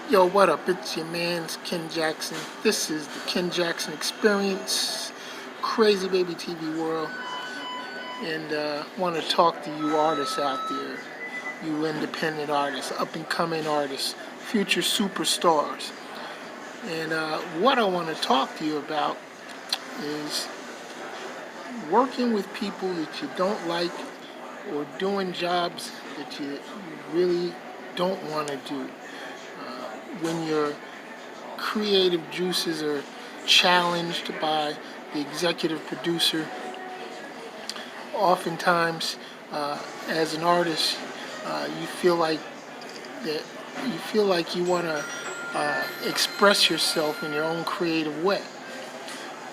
Yo, what up? It's your man's Ken Jackson. This is the Ken Jackson Experience, Crazy Baby TV World, and want to talk to you artists out there, you independent artists, up-and-coming artists, future superstars. And what I want to talk to you about is working with people that you don't like or doing jobs that you really don't want to do. When your creative juices are challenged by the executive producer, oftentimes as an artist, you feel like that you want to express yourself in your own creative way.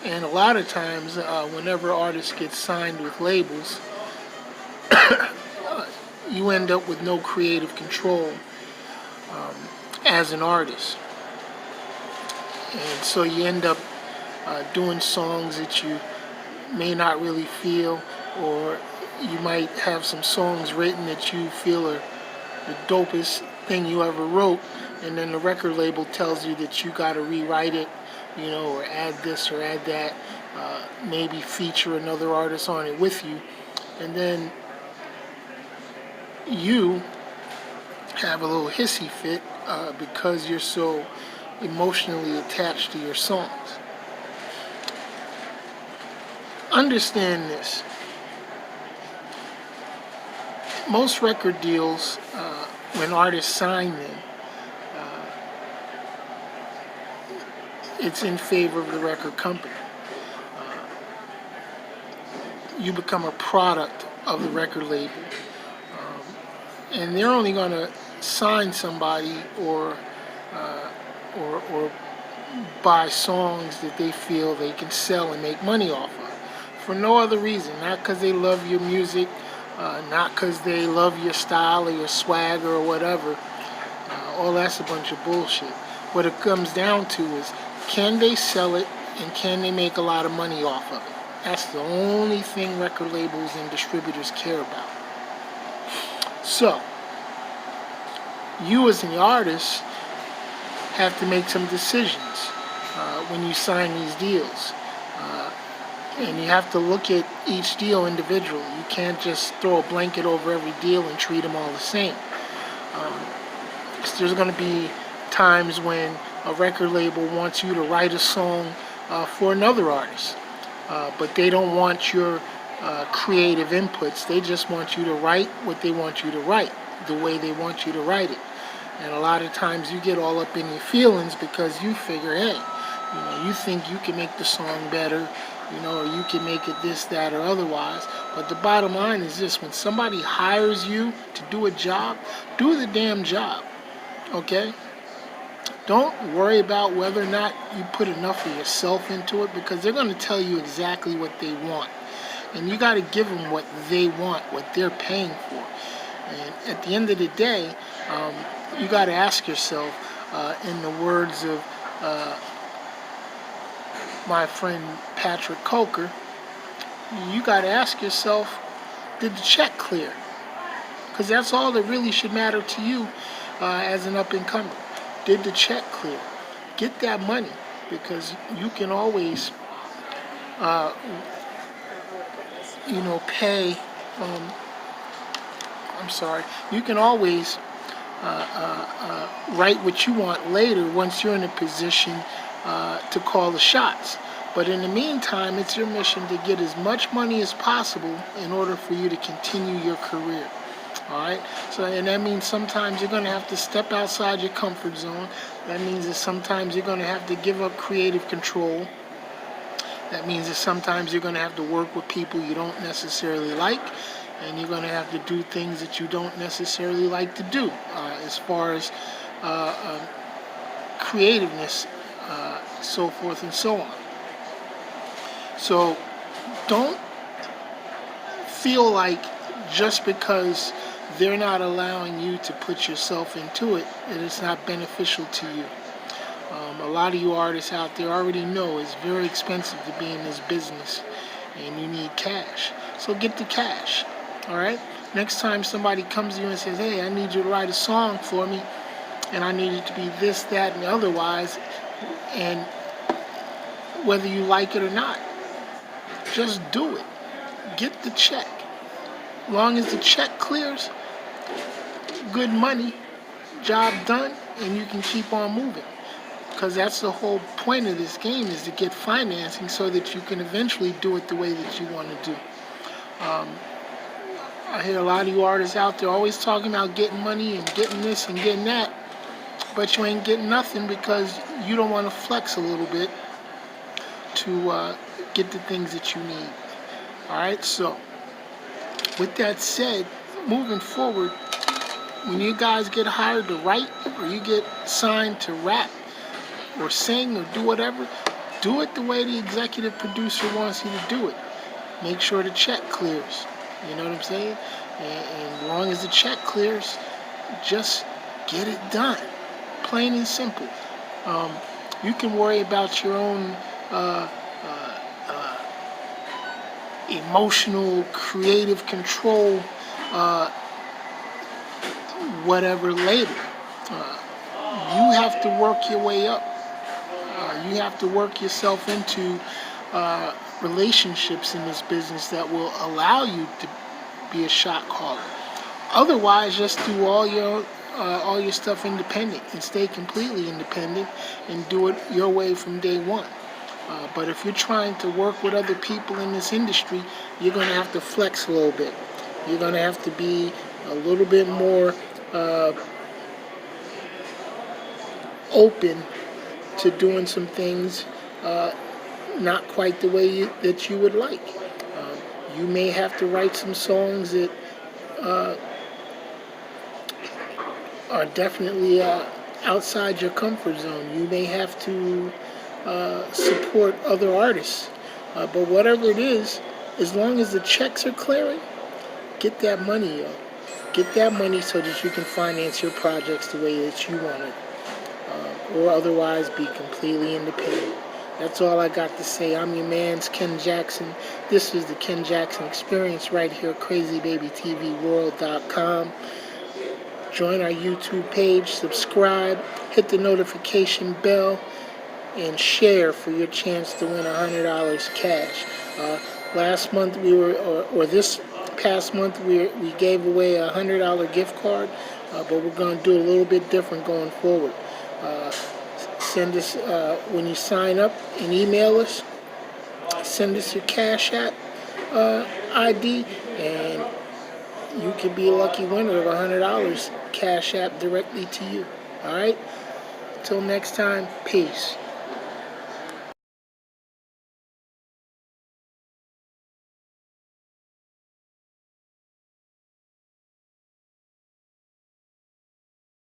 And a lot of times, whenever artists get signed with labels, you end up with no creative control as an artist. And so you end up doing songs that you may not really feel, or you might have some songs written that you feel are the dopest thing you ever wrote, and then the record label tells you that you got to rewrite it, or add this or add that, maybe feature another artist on it with you, and then you have a little hissy fit because you're so emotionally attached to your songs. Understand this. Most record deals, when artists sign them, it's in favor of the record company. You become a product of the record label. And they're only going to sign somebody or buy songs that they feel they can sell and make money off of, for no other reason. Not because they love your music, not because they love your style or your swagger or whatever. All that's a bunch of bullshit. What it comes down to is, can they sell it and can they make a lot of money off of it? That's the only thing record labels and distributors care about. So, you as an artist have to make some decisions when you sign these deals. And you have to look at each deal individually. You can't just throw a blanket over every deal and treat them all the same. There's going to be times when a record label wants you to write a song for another artist, but they don't want your creative inputs. They just want you to write what they want you to write, the way they want you to write it. And a lot of times you get all up in your feelings because you figure, hey, you think you can make the song better, or you can make it this, that, or otherwise. But the bottom line is this: when somebody hires you to do a job, do the damn job, okay? Don't worry about whether or not you put enough of yourself into it, because they're going to tell you exactly what they want. And you got to give them what they want, what they're paying for. And at the end of the day, you got to ask yourself, in the words of my friend Patrick Coker, you got to ask yourself, did the check clear? Because that's all that really should matter to you as an up-and-comer. Did the check clear? Get that money, because you can always, pay. You can always write what you want later once you're in a position to call the shots. But in the meantime, it's your mission to get as much money as possible in order for you to continue your career. All right? So, and that means sometimes you're going to have to step outside your comfort zone. That means that sometimes you're going to have to give up creative control. That means that sometimes you're going to have to work with people you don't necessarily like, and you're going to have to do things that you don't necessarily like to do as far as creativeness, so forth and so on. So don't feel like just because they're not allowing you to put yourself into it, that it's not beneficial to you. A lot of you artists out there already know it's very expensive to be in this business, and you need cash. So get the cash, all right? Next time somebody comes to you and says, hey, I need you to write a song for me, and I need it to be this, that, and otherwise, and whether you like it or not, just do it. Get the check. Long as the check clears, good money, job done, and you can keep on moving. Because that's the whole point of this game, is to get financing so that you can eventually do it the way that you want to do. I hear a lot of you artists out there always talking about getting money and getting this and getting that, but you ain't getting nothing because you don't want to flex a little bit to get the things that you need. All right, so with that said, moving forward, when you guys get hired to write or you get signed to rap or sing or do whatever, do it the way the executive producer wants you to do it. Make sure the check clears. You know what I'm saying? And as long as the check clears, just get it done. Plain and simple. You can worry about your own emotional, creative control, whatever later. You have to work your way up. You have to work yourself into relationships in this business that will allow you to be a shot caller. Otherwise, just do all your stuff independent and stay completely independent and do it your way from day one. But if you're trying to work with other people in this industry, you're going to have to flex a little bit. You're going to have to be a little bit more open to doing some things not quite the way that you would like. You may have to write some songs that are definitely outside your comfort zone. You may have to support other artists. But whatever it is, as long as the checks are clearing, get that money up. Get that money so that you can finance your projects the way that you want it. Or otherwise be completely independent. That's all I got to say. I'm your man's Ken Jackson. This is the Ken Jackson Experience right here, crazybabytvworld.com. Join our YouTube page, subscribe, hit the notification bell, and share for your chance to win $100 cash. Last month or this past month, we gave away a $100 gift card, but we're going to do a little bit different going forward. Send us, when you sign up and email us, send us your Cash App ID, and you could be a lucky winner of $100 Cash App directly to you. All right? Till next time, peace.